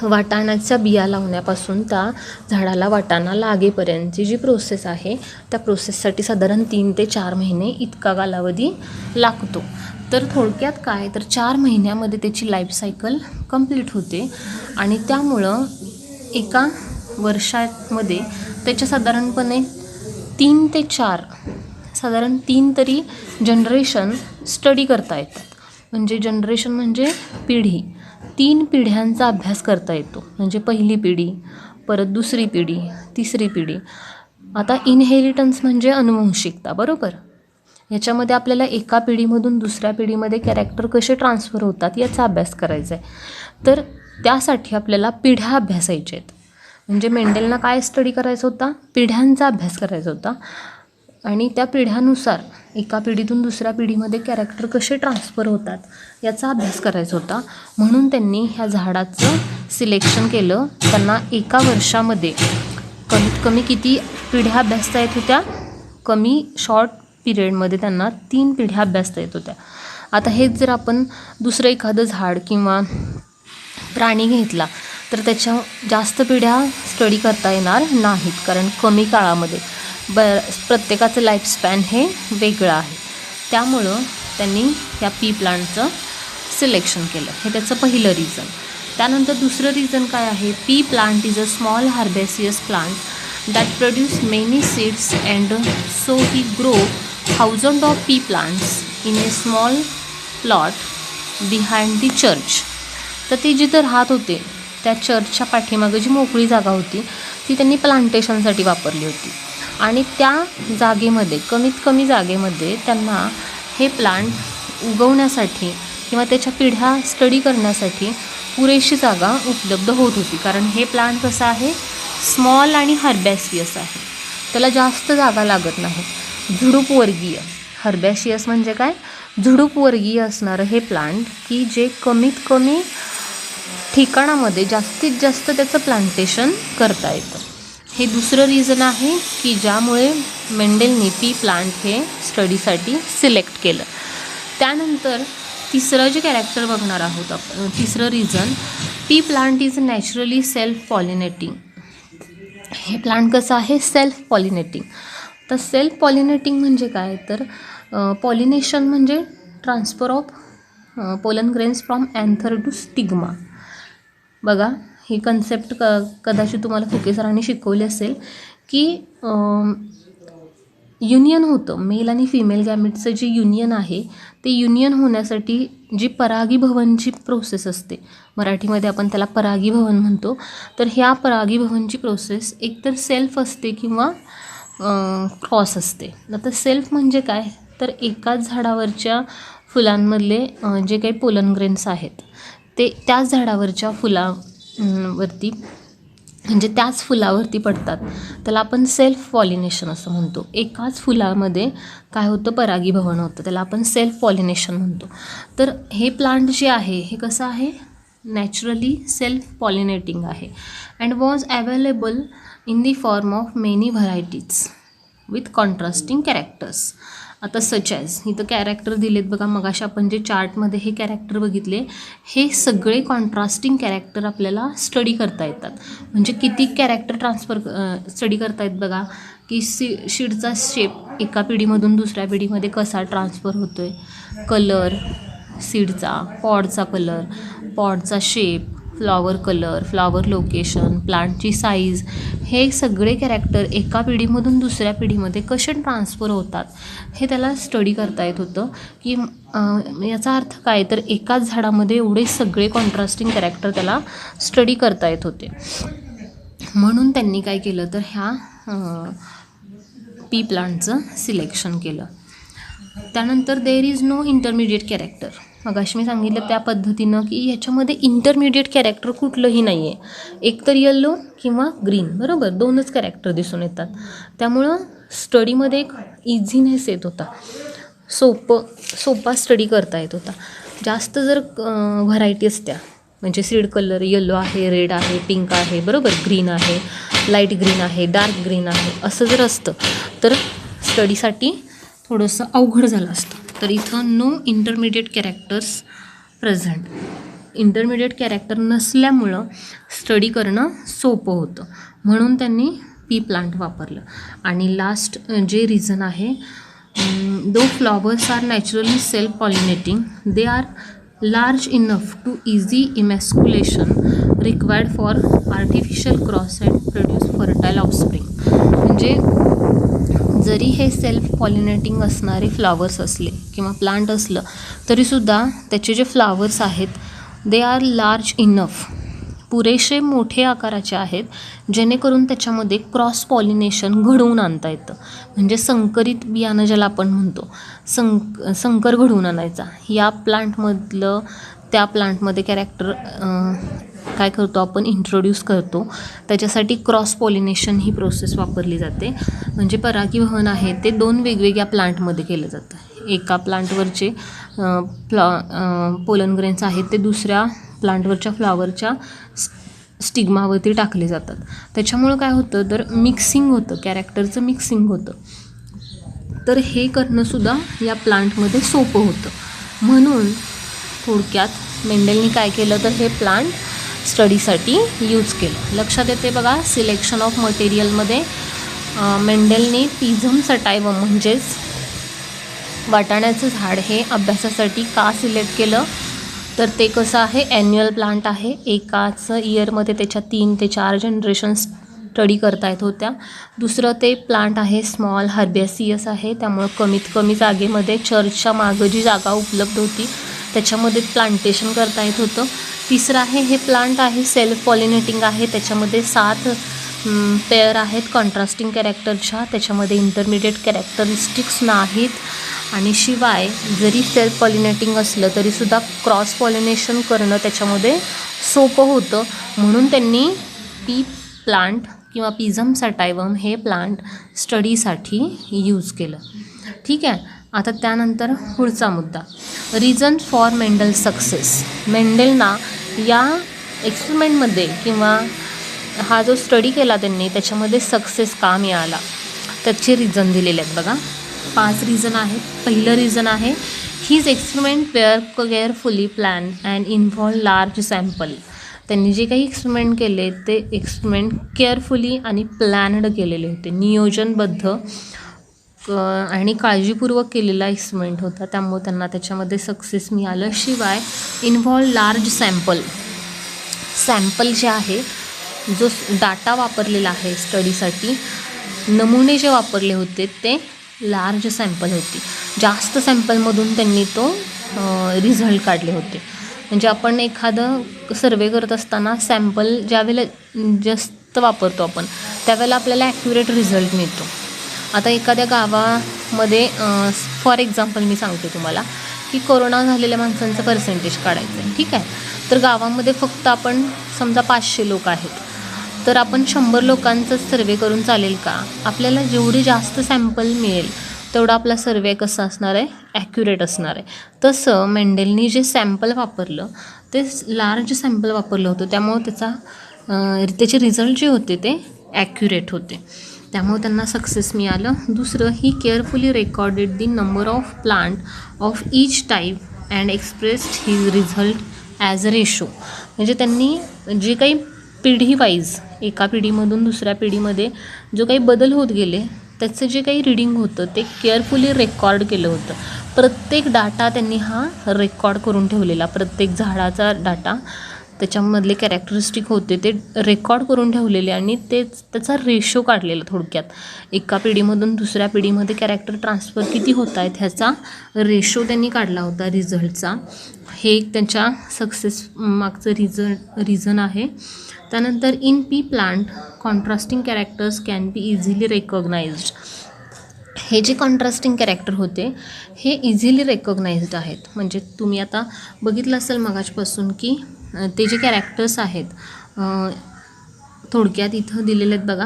वाटाण्याच्या बिया लावण्यापासून त्या झाडाला वाटाणा लागेपर्यंतची जी प्रोसेस आहे त्या प्रोसेससाठी साधारण 3 ते 4 महिने इतका कालावधी लागतो. तर थोडक्यात काय तर 4 महिन्यामध्ये त्याची लाईफ सायकल कंप्लीट होते, आणि त्यामुळं एका वर्षामध्ये त्याच्या साधारणपणे 3 ते 4 साधारण 3 तरी जनरेशन स्टडी करता येतात. म्हणजे जनरेशन म्हणजे पिढी, 3 पिढ्यांचा अभ्यास करता येतो. म्हणजे पहिली पिढी, परत दुसरी पिढी, तिसरी पिढी. आता इनहेरिटन्स म्हणजे अनुवंशिकता, बरोबर. याच्यामध्ये आपल्याला एका पिढीमधून दुसऱ्या पिढीमध्ये कॅरेक्टर कसे ट्रान्सफर होतात याचा अभ्यास करायचा आहे. तर त्यासाठी आपल्याला पिढ्या अभ्यासायच्या आहेत. म्हणजे मेंडेलना काय स्टडी करायचा होता? पिढ्यांचा अभ्यास करायचा होता, आणि त्या पिढ्यानुसार एका पिढीतून दुसऱ्या पिढीमध्ये कॅरेक्टर कसे ट्रान्सफर होतात याचा अभ्यास करायचा होता. म्हणून त्यांनी ह्या झाडाचं सिलेक्शन केलं. त्यांना एका वर्षामध्ये कमीत कमी किती पिढ्या अभ्यासता येत होत्या? कमी शॉर्ट पिरियडमध्ये त्यांना 3 पिढ्या अभ्यासता येत होत्या. आता हेच जर आपण दुसरं एखादं झाड किंवा प्राणी घेतला तर त्याच्या जास्त पिढ्या स्टडी करता येणार नाहीत, कारण कमी काळामध्ये प्रत्येकाचं लाईफस्पॅन हे वेगळं आहे. त्यामुळं त्यांनी या पी प्लांटचं सिलेक्शन केलं. हे त्याचं पहिलं रिझन. त्यानंतर दुसरं रिझन काय आहे? P plant is a small herbaceous plant that produce many seeds and so he grow thousand of P plants in A small plot behind the church. तर ते जिथं राहत होते त्या चर्चच्या पाठीमागं जी मोकळी जागा होती ती त्यांनी प्लांटेशनसाठी वापरली होती, आणि त्या जागेमध्ये कमीत कमी जागेमध्ये त्यांना हे प्लांट उगवण्यासाठी किंवा त्याच्या पिढ्या स्टडी करण्यासाठी पुरेशी जागा उपलब्ध होत होती. कारण हे प्लांट कसं आहे? स्मॉल आणि हर्बॅसियस आहे, त्याला जास्त जागा लागत नाही. झुडूपवर्गीय, हर्बॅशियस म्हणजे काय? झुडूपवर्गीय असणारं हे प्लांट की जे कमीत कमी ठिकाणामध्ये जास्तीत जास्त त्याचं प्लांटेशन करता येतं. हे दुसरं रिझन आहे की ज्यामुळे मेंडेलनी पी प्लांट हे स्टडीसाठी सिलेक्ट केलं. त्यानंतर तिसरं जे कॅरेक्टर बघणार आहोत आपण, तिसरं reason, pea plant is naturally self pollinating. हे प्लांट कसं आहे? Self pollinating. तर सेल्फ पॉलिनेटिंग म्हणजे काय तर पॉलिनेशन म्हणजे transfer of pollen grains from anther to stigma. बघा ही कन्सेप्ट कदाचित तुम्हाला फुके सरांनी शिकवली असेल की युनियन होतं मेल आणि फिमेल गॅमेटचं जे युनियन आहे ते युनियन होण्यासाठी जी परागीभवनची प्रोसेस असते, मराठीमध्ये आपण त्याला परागीभवन म्हणतो, तर ह्या परागीभवनची प्रोसेस एकतर सेल्फ असते किंवा क्रॉस असते. आता सेल्फ म्हणजे काय, तर एकाच झाडावरच्या फुलांमधले जे काही पोलन ग्रेन्स आहेत ते त्याच झाडावरच्या फुलावरती म्हणजे त्याच फुलावरती पडतात. त्याला आपण सेल्फ पॉलिनेशन असं म्हणतो. एकाच फुलामध्ये काय होतं, परागीभवन होतं, त्याला आपण सेल्फ पॉलिनेशन म्हणतो. तर हे प्लांट जे आहे हे कसं आहे, नॅचरली सेल्फ पॉलिनेटिंग आहे and was available in the form of many varieties with contrasting characters. आता सच ॲज इथं कॅरेक्टर दिलेत बघा, मगाशी आपण जे चार्टमध्ये हे कॅरेक्टर बघितले, हे सगळे कॉन्ट्रास्टिंग कॅरेक्टर आपल्याला स्टडी करता येतात. म्हणजे किती कॅरेक्टर स्टडी करता येत बघा, की सीडचा शेप एका पिढीमधून दुसऱ्या पिढीमध्ये कसा ट्रान्सफर होतो आहे, कलर सीडचा, पॉडचा कलर, पॉडचा shape, flower colour, flower location, प्लांटची साईज, हे सगळे कॅरेक्टर एका पिढीमधून दुसऱ्या पिढीमध्ये कसे ट्रान्सफर होतात हे त्याला स्टडी करता येत होतं. की याचा अर्थ काय, तर एकाच झाडामध्ये एवढे सगळे कॉन्ट्रास्टिंग कॅरेक्टर त्याला स्टडी करता येत होते. म्हणून त्यांनी काय केलं, तर ह्या पी प्लांटचं सिलेक्शन केलं. त्यानंतर there is no intermediate character. मगाशी मी सांगितलं त्या पद्धतीनं की ह्याच्यामध्ये इंटरमिडिएट कॅरेक्टर कुठलंही नाही आहे. एक तर येल्लो किंवा ग्रीन, बरोबर, दोनच कॅरेक्टर दिसून येतात. त्यामुळं स्टडीमध्ये एक इझीनेस येत होता, सोपा स्टडी करता येत होता. जास्त जर व्हरायटी असत्या, म्हणजे सीड कलर येल्लो आहे, रेड आहे, पिंक आहे, बरोबर, ग्रीन आहे, लाईट ग्रीन आहे, डार्क ग्रीन आहे, असं जर असतं तर स्टडीसाठी थोडंसं अवघड झालं असतं. तर इथं no intermediate characters present. Intermediate character नसल्यामुळं स्टडी करणं सोपं होतं, म्हणून त्यांनी पी प्लांट वापरलं. आणि लास्ट जे रिझन आहे, though flowers are naturally self pollinating, they are large enough to easy emasculation required for artificial cross and produce fertile offspring. म्हणजे जरी हे सेल्फ पॉलिनेटिंग असणारे फ्लॉवर्स असले किंवा प्लांट असलं तरीसुद्धा त्याचे जे फ्लॉवर्स आहेत दे आर लार्ज इनफ, पुरेसे मोठे आकाराचे आहेत, जेणेकरून त्याच्यामध्ये क्रॉस पॉलिनेशन घडवून आणता येतं. म्हणजे संकरित बियाणं ज्याला आपण म्हणतो, संकर घडवून आणायचा. या प्लांटमधलं त्या प्लांटमध्ये कॅरेक्टर काय करतो आपण, इंट्रोड्यूस करतो. त्याच्यासाठी क्रॉस पॉलिनेशन ही प्रोसेस वापरली जाते. म्हणजे परागीभवन आहे ते दोन वेगवेगळ्या प्लांटमध्ये केलं जातं. एका प्लांटवरचे पोलन ग्रेन्स आहेत ते दुसऱ्या प्लांटवरच्या फ्लॉवरच्या स्टिग्मावरती टाकले जातात. त्याच्यामुळं काय होतं, तर मिक्सिंग होतं, कॅरेक्टरचं मिक्सिंग होतं. तर हे करणंसुद्धा या प्लांटमध्ये सोपं होतं. म्हणून थोडक्यात मेंडेलनी काय केलं, तर हे प्लांट स्टडीसाठी यूज केलं. लक्षात येते बघा, सिलेक्शन ऑफ मटेरियलमध्ये मेंडेलने पिझम सटायवम म्हणजेच वाटाण्याचं झाड हे अभ्यासासाठी का सिलेक्ट केलं, तर ते कसं आहे, ॲन्युअल प्लांट आहे, एकाच इयरमध्ये त्याच्या 3 ते 4 जनरेशन स्टडी करता येत होत्या. दुसरं ते प्लांट आहे स्मॉल हर्बेसियस आहे, त्यामुळं कमीत कमी जागेमध्ये चर्चच्या मागं जी जागा उपलब्ध होती त्याच्यामध्ये प्लांटेशन करता येत होतं. तिसरं आहे, हे प्लांट आहे सेल्फ पॉलिनेटिंग आहे, त्याच्यामध्ये 7 पेअर आहेत कॉन्ट्रास्टिंग कॅरेक्टरच्या, त्याच्यामध्ये इंटरमिडिएट कॅरेक्टरिस्टिक्स नाहीत. आणि शिवाय जरी सेल्फ पॉलिनेटिंग असलं तरीसुद्धा क्रॉस पॉलिनेशन करणं त्याच्यामध्ये सोपं होतं. म्हणून त्यांनी पी प्लांट किंवा पिझम सटायवम हे प्लांट स्टडीसाठी यूज केलं. ठीक आहे. आता त्यानंतर पुढचा मुद्दा, रिझन फॉर मेंडल सक्सेस. मेंडेलना या एक्सपेरिमेंटमध्ये किंवा हा जो स्टडी केला त्यांनी त्याच्यामध्ये सक्सेस का मिळाला, त्याचे रिझन दिलेले आहेत बघा. 5 रिझन आहेत. पहिलं रिझन आहे, his experiment were carefully plan and involve large sample. त्यांनी जे काही एक्सपेरिमेंट केले ते एक्सपेरिमेंट केअरफुली आणि प्लॅन्ड केलेले होते, नियोजनबद्ध आणि काळजीपूर्वक केलेला एक्सपेरिमेंट होता, त्यामुळे त्यांना त्याच्यामध्ये सक्सेस मिळालं. शिवाय इन्व्हॉल्व लार्ज सॅम्पल जे आहे, जो डाटा वापरलेला आहे स्टडीसाठी, नमुने जे वापरले होते ते लार्ज सॅम्पल होती. जास्त सॅम्पलमधून त्यांनी तो रिझल्ट काढले होते. म्हणजे आपण एखादं सर्वे करत असताना सॅम्पल ज्यावेळेला जास्त वापरतो आपण त्यावेळेला आपल्याला ॲक्युरेट रिझल्ट मिळतो. आता एखाद्या गावामध्ये फॉर एक्झाम्पल मी सांगते तुम्हाला की कोरोना झालेल्या माणसांचं पर्सेंटेज काढायचं आहे, ठीक आहे. तर गावामध्ये फक्त आपण समजा 500 लोक आहेत, तर आपण 100 लोकांचाच सर्वे करून चालेल का? आपल्याला जेवढी जास्त सॅम्पल मिळेल तेवढा आपला सर्वे कसा असणार आहे, ॲक्युरेट असणार आहे. तसं मेंडेलनी जे सॅम्पल वापरलं ते लार्ज सॅम्पल वापरलं होतं, त्यामुळं त्याचे रिझल्ट जे होते ते ॲक्युरेट होते, त्यामुळे त्यांना सक्सेस मिळालं. दुसरं, he carefully recorded the number of plant of each type and expressed his result as a ratio. म्हणजे त्यांनी जे काही पिढी वाईज एका पिढीमधून दुसऱ्या पिढीमध्ये जो काही बदल होत गेले त्याचं जे काही रीडिंग होतं ते केअरफुली रेकॉर्ड केलं होतं. प्रत्येक डाटा त्यांनी हा रेकॉर्ड करून ठेवलेला, प्रत्येक झाडाचा डाटा त्याच्यामधले कॅरेक्टरिस्टिक होते ते रेकॉर्ड करून ठेवलेले आणि त्याचा रेशो काढलेला. थोडक्यात एका पिढीमधून दुसऱ्या पिढीमध्ये कॅरेक्टर ट्रान्सफर किती होत आहेत ह्याचा रेशो त्यांनी काढला होता रिझल्टचा. हे एक त्यांच्या सक्सेस मागचं रिझन आहे. त्यानंतर in pea plant contrasting characters can be easily recognised. हे जे कॉन्ट्रास्टिंग कॅरेक्टर होते हे इझिली रेकॉग्नाइज्ड आहेत. म्हणजे तुम्ही आता बघितलं असेल मगाचपासून की ते जे कॅरेक्टर्स आहेत थोडक्यात इथं दिलेले आहेत बघा,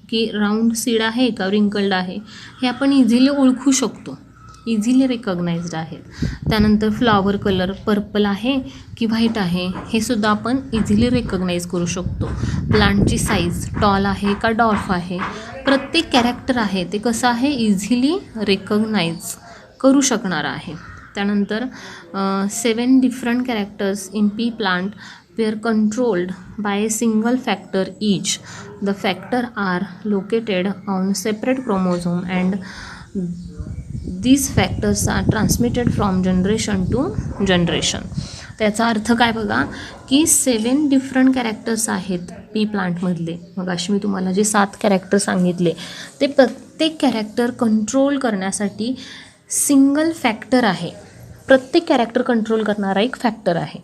की राऊंड सीड आहे का रिंकल्ड आहे, हे आपण इझिली ओळखू शकतो, इझिली रेकॉग्नाइज्ड आहेत. त्यानंतर फ्लॉवर कलर पर्पल आहे की व्हाईट आहे हे सुद्धा आपण इझिली रेकॉग्नाइज करू शकतो. प्लांटची साईज टॉल आहे का डॉर्फ आहे, प्रत्येक कॅरेक्टर आहे ते कसं आहे इझिली रेकॉग्नाइज करू शकणार आहे. त्यानंतर 7 different characters in pea plant were controlled by a single factor each. The factor are located on separate chromosome and these factors are transmitted from generation to generation. त्याचा अर्थ काय बघा की 7 डिफरंट कॅरेक्टर्स आहेत पी प्लांटमधले. मग अशी मी तुम्हाला जे 7 कॅरेक्टर सांगितले ते प्रत्येक कॅरेक्टर कंट्रोल करण्यासाठी सिंगल फॅक्टर आहे. प्रत्येक कॅरेक्टर कंट्रोल करणारा एक फॅक्टर आहे,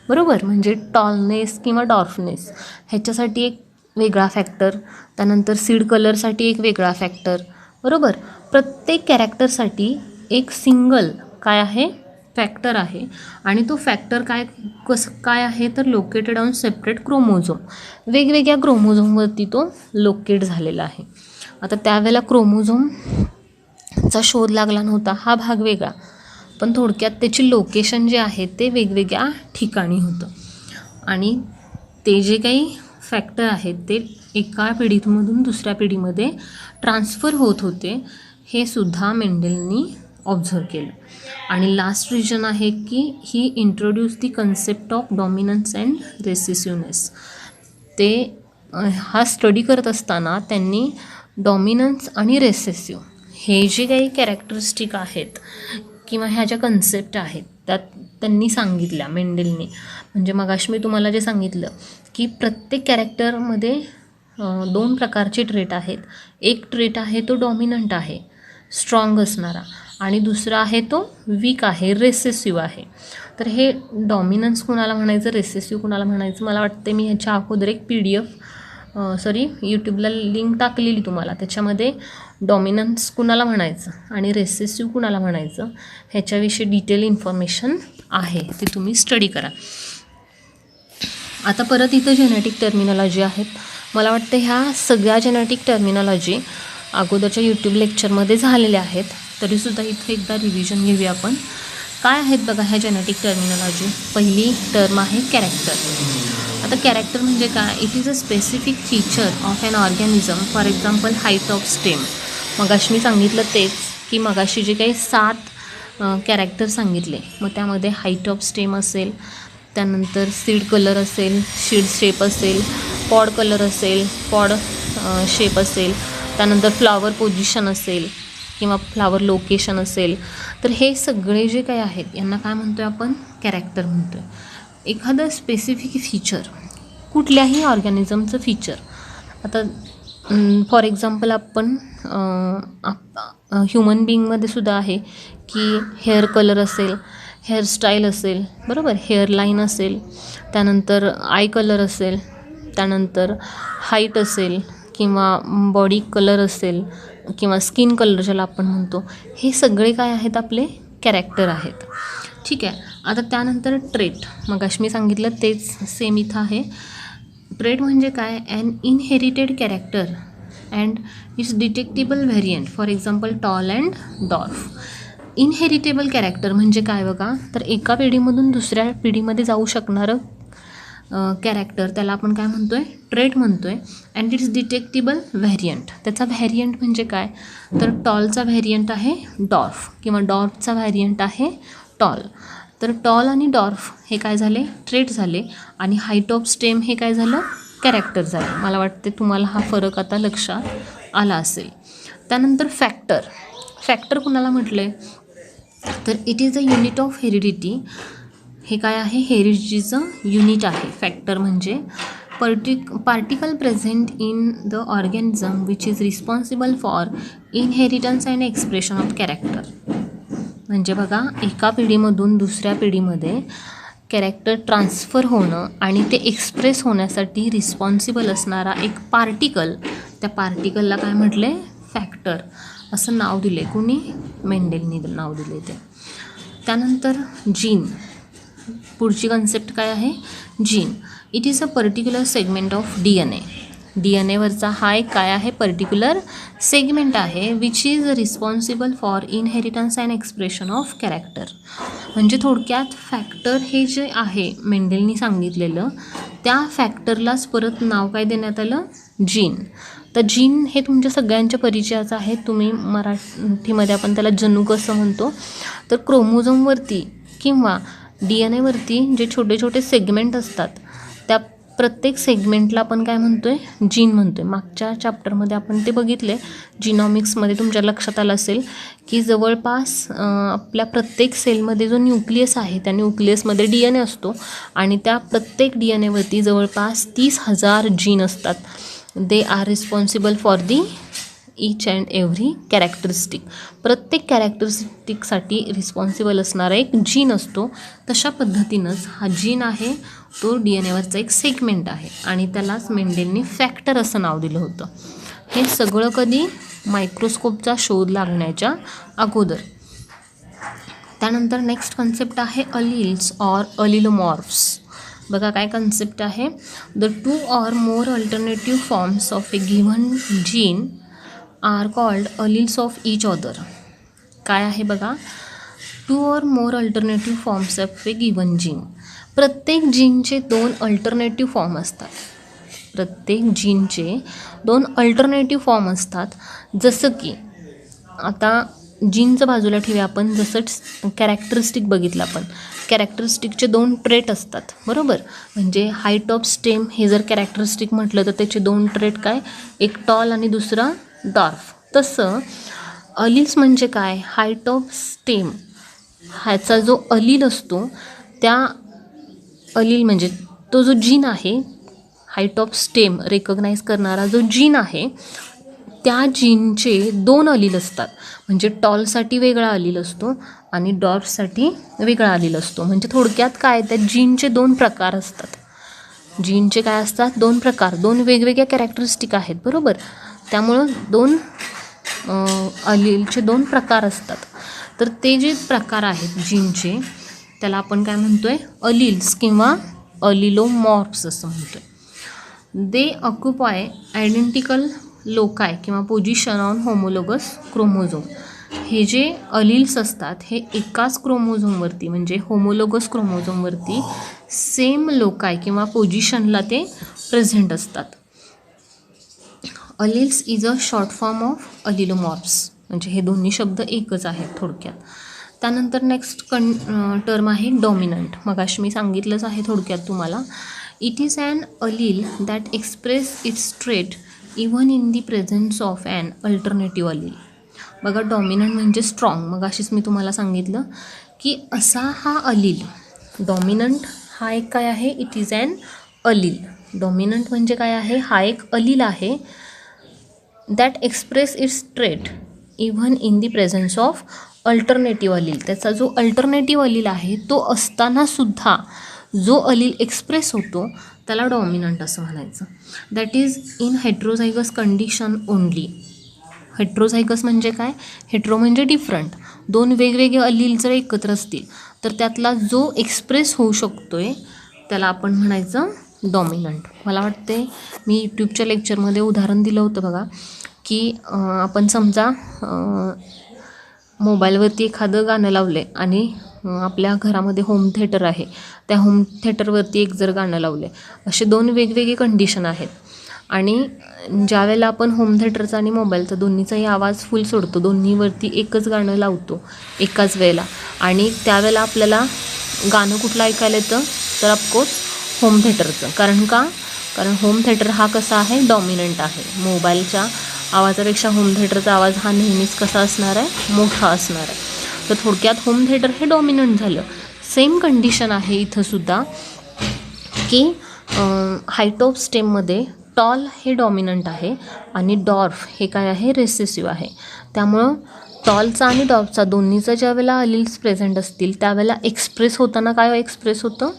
बरोबर. म्हणजे टॉलनेस किंवा डॉर्फनेस ह्याच्यासाठी एक वेगळा फॅक्टर, त्यानंतर सीड कलरसाठी एक वेगळा फॅक्टर, बरोबर. प्रत्येक कॅरेक्टरसाठी एक सिंगल काय आहे फॅक्टर आहे आणि तो फॅक्टर काय आहे तर लोकेटेड ऑन सेपरेट क्रोमोझोम. वेगवेगळ्या क्रोमोझोमवरती तो लोकेट झालेला आहे. आता त्यावेळेला क्रोमोझोमचा शोध लागला नव्हता, हा भाग वेगळा, पण थोडक्यात त्याची लोकेशन जे आहे ते वेगवेगळ्या ठिकाणी होतं आणि ते जे काही फॅक्टर आहेत ते एका पिढीमधून दुसऱ्या पिढीमध्ये ट्रान्सफर होत होते, हे सुद्धा मेंडेलनी ऑब्झर्व केलं. आणि लास्ट रिजन आहे की he introduce the concept of dominance and recessiveness. ते हा स्टडी करत असताना त्यांनी डॉमिनन्स आणि रेसेसिव्ह हे जे काही कॅरेक्टरिस्टिक आहेत किंवा ह्या ज्या कन्सेप्ट आहेत त्यात त्यांनी सांगितल्या मेंडेलने. म्हणजे मगाशी मी तुम्हाला जे सांगितलं की प्रत्येक कॅरेक्टरमध्ये 2 प्रकारचे ट्रेट आहेत. एक ट्रेट आहे तो डॉमिनंट आहे, स्ट्रॉंग असणारा, आणि दुसरा आहे तो वीक आहे, रेसेसिव्ह आहे. तर हे डॉमिनन्स कुणाला म्हणायचं, रेसेसिव्ह कुणाला म्हणायचं, मला वाटते मी ह्याच्या अगोदर एक यूट्यूबला लिंक टाकलेली तुम्हाला, त्याच्यामध्ये डॉमिनन्स कुणाला म्हणायचं आणि रेसेसिव्ह कुणाला म्हणायचं ह्याच्याविषयी डिटेल इन्फॉर्मेशन आहे, ते तुम्ही स्टडी करा. आता परत इथं जेनेटिक टर्मिनॉलॉजी आहेत. मला वाटतं ह्या सगळ्या जेनेटिक टर्मिनॉलॉजी अगोदरच्या यूट्यूब लेक्चरमध्ये झालेल्या आहेत, तरीसुद्धा इथं एकदा रिव्हिजन घेऊया आपण. काय आहेत बघा ह्या जेनेटिक टर्मिनॉलॉजी. पहिली टर्म आहे कॅरेक्टर. आता कॅरेक्टर म्हणजे काय, it is a specific feature of an organism, for example height of stem. मगाशी मी सांगितलं तेच की मगाशी जे काही 7 कॅरेक्टर सांगितले, मग त्यामध्ये हाईट ऑफ स्टेम असेल, त्यानंतर सीड कलर असेल, सीड शेप असेल, पॉड कलर असेल, पॉड शेप असेल, त्यानंतर फ्लावर पोझिशन असेल किंवा फ्लावर लोकेशन असेल. तर हे सगळे जे काही आहेत यांना काय म्हणतो आहे आपण, कॅरेक्टर म्हणतो आहे. एखादं स्पेसिफिक फीचर, कुठल्याही ऑर्गॅनिझमचं फीचर. आता फॉर एक्झाम्पल आपण ह्युमन बिईंगमध्ये सुद्धा आहे की हेअर कलर असेल, हेअरस्टाईल असेल, बरोबर, हेअरलाईन असेल, त्यानंतर आय कलर असेल, त्यानंतर हाईट असेल किंवा बॉडी कलर असेल किंवा स्किन कलर ज्याला आपण म्हणतो, हे सगळे काय आहेत आपले कॅरेक्टर आहेत. ठीक आहे. आता त्यानंतर ट्रेट, मगाशी मी सांगितलं तेच सेम इथं आहे. ट्रेट म्हणजे काय, an inherited character and it's detectable variant, for example tall and dwarf. Inheritable character म्हणजे काय बघा, तर एका पिढीमधून दुसऱ्या पिढीमध्ये जाऊ शकणारं कॅरेक्टर, त्याला आपण काय म्हणतो आहे, ट्रेट म्हणतो आहे. अँड इट्स डिटेक्टेबल व्हेरियंट, त्याचा व्हेरियंट म्हणजे काय, तर टॉलचा व्हेरियंट आहे डॉर्फ किंवा डॉर्फचा व्हेरियंट आहे टॉल. तर टॉल आणि डॉर्फ हे काय झाले, ट्रेट झाले, आणि हाईट ऑफ स्टेम हे काय झालं, कॅरेक्टर झालं. मला वाटते तुम्हाला हा फरक आता लक्षात आला असेल. त्यानंतर फॅक्टर, फॅक्टर कुणाला म्हटलं आहे, तर it is a unit of heredity. हे काय आहे, हेरिडिटीचं युनिट आहे. फॅक्टर म्हणजे particle present in the organism which is responsible for inheritance and expression of character. म्हणजे बघा, एका पिढीमधून दुसऱ्या पिढीमध्ये कॅरेक्टर ट्रान्सफर होणं आणि ते एक्सप्रेस होण्यासाठी रिस्पॉन्सिबल असणारा एक पार्टिकल, त्या पार्टिकलला काय म्हटलं आहे, फॅक्टर असं नाव दिले. कुणी, मेंडेलनी नाव दिले ते. त्यानंतर जीन, पुढची कन्सेप्ट काय आहे, gene. It is a particular segment of DNA. DNAवरचा हा एक काय आहे, पर्टिक्युलर सेगमेंट आहे which is responsible for inheritance and expression of character. म्हणजे थोडक्यात फॅक्टर हे जे आहे मेंडेलनी सांगितलेलं, त्या फॅक्टरलाच परत नाव काय देण्यात आलं, जीन. तर जीन हे तुमच्या सगळ्यांच्या परिचयाचं आहे. तुम्ही मराठीमध्ये आपण त्याला जनुक असं म्हणतो. तर क्रोमोझोमवरती किंवा DNAवरती जे छोटे छोटे सेगमेंट असतात, त्या प्रत्येक सेगमेंटला आपण काय म्हणतो आहे, जीन म्हणतो आहे. मागच्या चॅप्टरमध्ये आपण ते बघितले, जिनॉमिक्समध्ये तुमच्या लक्षात आलं असेल की जवळपास आपल्या प्रत्येक सेलमध्ये जो न्यूक्लियस आहे, त्या न्यूक्लियसमध्ये DNA असतो आणि त्या प्रत्येक DNAवरती जवळपास 30,000 जीन असतात. They are responsible for the each and every characteristic. प्रत्येक कॅरेक्टरिस्टिकसाठी रिस्पॉन्सिबल असणारा एक जीन असतो. तशा पद्धतीनंच हा जीन आहे तो DNAवरचा एक सेगमेंट आहे आणि त्यालाच मेंडेलनी फॅक्टर असं नाव दिलं होतं. हे सगळं कधी, मायक्रोस्कोपचा शोध लागण्याच्या अगोदर. त्यानंतर नेक्स्ट कन्सेप्ट आहे अलील्स ऑर अलिलोमॉर्फ्स. बघा काय कन्सेप्ट आहे, the 2 or more alternative forms of a given gene are called alleles of each other. काय आहे बघा, 2 or more alternative forms of a given gene. प्रत्येक जीनचे 2 अल्टरनेटिव्ह फॉर्म असतात. प्रत्येक जीनचे 2 अल्टरनेटिव्ह फॉर्म असतात. जसं की आता जीनचं बाजूला ठेवूया आपण, जसं कॅरेक्टरिस्टिक बघितलं आपण, कॅरेक्टरिस्टिकचे 2 ट्रेट असतात, बरोबर. म्हणजे हाईट ऑफ स्टेम हे जर कॅरेक्टरिस्टिक म्हटलं तर त्याचे 2 ट्रेट काय, एक टॉल आणि दुसरा डॉर्फ. तसं अलील्स म्हणजे काय, हाईट ऑफ स्टेम ह्याचा जो अलील असतो, त्या अलील म्हणजे तो जो जीन आहे, हाईट ऑफ स्टेम रेकग्नाईज करणारा जो जीन आहे, त्या जीनचे 2 अलील असतात. म्हणजे टॉलसाठी वेगळा अलील असतो आणि डॉर्फसाठी वेगळा अलील असतो. म्हणजे थोडक्यात काय, त्या जीनचे 2 प्रकार असतात. जीनचे काय असतात, 2 प्रकार, 2 वेगवेगळ्या कॅरेक्टरिस्टिक आहेत, बरोबर. त्यामुळं 2 अलीलचे 2 प्रकार असतात. तर ते जे प्रकार आहेत जीनचे, त्याला आपण काय म्हणतो आहे, अलील्स किंवा अलिलोमॉर्फ्स असं म्हणतो आहे. दे ऑक्युपाय आयडेंटिकल लोकाय किंवा पोझिशन ऑन होमोलोगस क्रोमोझोम. हे जे अलील्स असतात हे एकाच क्रोमोझोमवरती म्हणजे होमोलोगस क्रोमोझोमवरती सेम लोकाय किंवा पोझिशनला ते प्रेझेंट असतात. Alleles is a short form of allelomorphs. म्हणजे हे दोन्ही शब्द एकच आहेत थोडक्यात. त्यानंतर नेक्स्ट टर्म आहे डॉमिनंट. मगाशी मी सांगितलंच आहे थोडक्यात तुम्हाला. It is an allele that express its trait even in the presence of an alternative allele. बघा, डॉमिनंट म्हणजे स्ट्रॉंग. मगाशीच मी तुम्हाला सांगितलं की असा हा अलील, डॉमिनंट हा एक काय आहे, it is an allele. Dominant म्हणजे काय आहे, हा एक अलील आहे that express its trait even in the presence of alternative allele. त्याचा जो अल्टरनेटिव्ह अलील आहे तो असतानासुद्धा जो अलील एक्सप्रेस होतो त्याला डॉमिनंट असं म्हणायचं. That is in heterozygous condition only. Heterozygous म्हणजे काय? हेट्रो म्हणजे डिफरंट. दोन वेगवेगळे अलील जर एकत्र असतील तर त्यातला जो एक्सप्रेस होऊ शकतो आहे त्याला आपण म्हणायचं डॉमिनंट. मला वाटते मी यूट्यूबच्या लेक्चरमध्ये उदाहरण दिलं होतं बघा, की आपण समजा मोबाईलवरती एखादं गाणं लावलं आहे आणि आपल्या घरामध्ये होम थिएटर आहे, त्या होम थिएटरवरती एक जर गाणं लावलं आहे, असे दोन वेगवेगळे कंडिशन आहेत. आणि ज्यावेळेला आपण होम थिएटरचा आणि मोबाईलचा दोन्हीचाही आवाज फुल सोडतो, दोन्हीवरती एकच गाणं लावतो एकाच वेळेला, आणि त्यावेळेला आपल्याला गाणं कुठलं ऐकायला येतं तर ऑफकोर्स होम थिएटरचं. कारण होम थिएटर हा कसा आहे? डॉमिनंट आहे. मोबाईलच्या आवाजापेक्षा होम थिएटरचा आवाज हा नेहमीच कसा असणार आहे? मोठा असणार आहे. तर थोडक्यात होम थिएटर हे डॉमिनंट झालं. सेम कंडिशन आहे इथंसुद्धा, की हाईट ऑफ स्टेममध्ये टॉल हे डॉमिनंट आहे आणि डॉर्फ हे काय आहे? रेसेसिव्ह आहे. त्यामुळं टॉलचा आणि डॉर्फचा दोन्हीचा ज्या वेळेला अलील्स प्रेझेंट असतील त्यावेळेला एक्सप्रेस होताना काय एक्सप्रेस होतं?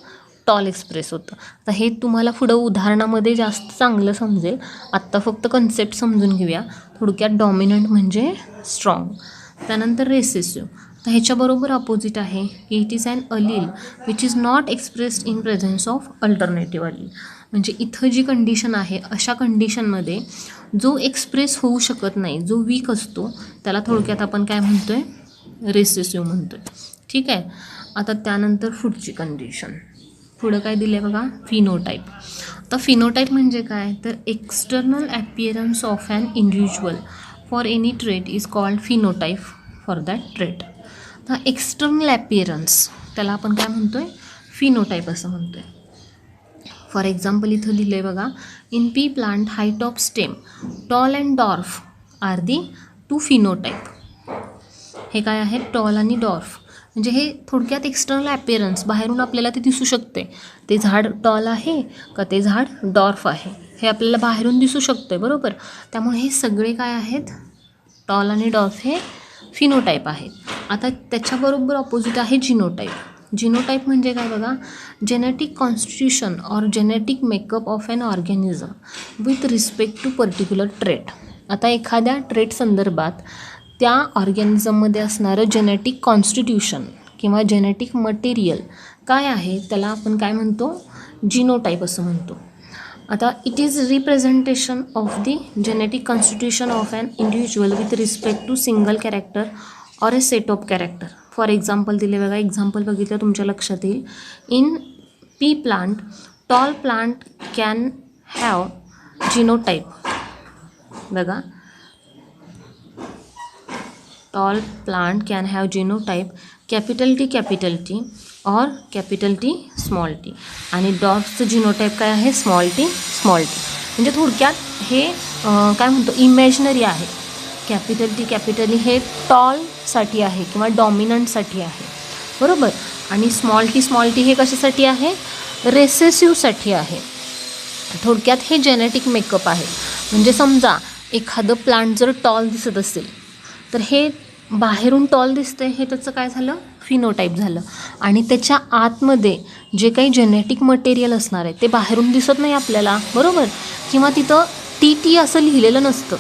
टॉल एक्सप्रेस होतं. तर हे तुम्हाला पुढं उदाहरणामध्ये जास्त चांगलं समजेल. आत्ता फक्त कन्सेप्ट समजून घेऊया. थोडक्यात डॉमिनंट म्हणजे स्ट्रॉंग. त्यानंतर रेसेसिव्ह. तर ह्याच्याबरोबर अपोजिट आहे की it is an allele which is not expressed in presence of alternative allele. म्हणजे इथं जी कंडिशन आहे अशा कंडिशनमध्ये जो एक्सप्रेस होऊ शकत नाही, जो वीक असतो, त्याला थोडक्यात आपण काय म्हणतो आहे? रेसेसिव्ह म्हणतो आहे. ठीक आहे. आता त्यानंतर पुढची कंडिशन, पुढं काय दिलं आहे बघा? फिनोटाईप. आता फिनोटाईप म्हणजे काय? तर external appearance of an individual for any trait is called phenotype for that trait. तर एक्सटर्नल ॲपिअरन्स त्याला आपण काय म्हणतो आहे? फिनोटाईप असं म्हणतो आहे. फॉर एक्झाम्पल इथं लिहिलं आहे बघा, in pea plant height of stem tall and dwarf are the two phenotype. हे काय आहे? टॉल आणि डॉर्फ. म्हणजे हे थोडक्यात एक्सटर्नल ॲपिअरन्स, बाहेरून आपल्याला ते दिसू शकते, ते झाड टॉल आहे का ते झाड डॉर्फ आहे, हे आपल्याला बाहेरून दिसू शकतं आहे, बरोबर. त्यामुळे हे सगळे काय आहेत? टॉल आणि डॉर्फ हे फिनोटाईप आहेत. आता त्याच्याबरोबर ऑपोजिट आहे जिनोटाईप. जिनोटाईप म्हणजे काय बघा? Genetic constitution or genetic makeup of an organism with respect to particular trait. आता एखाद्या ट्रेट संदर्भात त्या ऑर्गॅनिझममध्ये असणारं जेनेटिक कॉन्स्टिट्यूशन किंवा जेनेटिक मटेरियल काय आहे त्याला आपण काय म्हणतो? जिनोटाईप असं म्हणतो. आता it is representation of the genetic constitution of an individual with respect to single character or a set of character. For example दिले बघा, एक्झाम्पल बघितलं तुमच्या लक्षात येईल. In pea plant tall plant can have genotype. बघा, tall plant can have genotype capital T और कॅपिटल T स्मॉल t. आणि डॉर्फचं जिनोटाईप काय आहे? Small t. म्हणजे थोडक्यात हे काय म्हणतो? इमॅजिनरी आहे. कॅपिटल T हे टॉलसाठी आहे किंवा डॉमिनंटसाठी आहे, बरोबर. आणि स्मॉल t हे कशासाठी आहे? रेसेसिव्हसाठी आहे. थोडक्यात हे जेनेटिक मेकअप आहे. म्हणजे समजा एखादं प्लांट जर टॉल दिसत असेल तर हे बाहेरून टॉल दिसते, हे त्याचं काय झालं? फिनोटाईप झालं. आणि त्याच्या आतमध्ये जे काही जेनेटिक मटेरियल असणार आहे ते बाहेरून दिसत नाही आपल्याला, बरोबर. किंवा तिथं टी असं लिहिलेलं नसतं,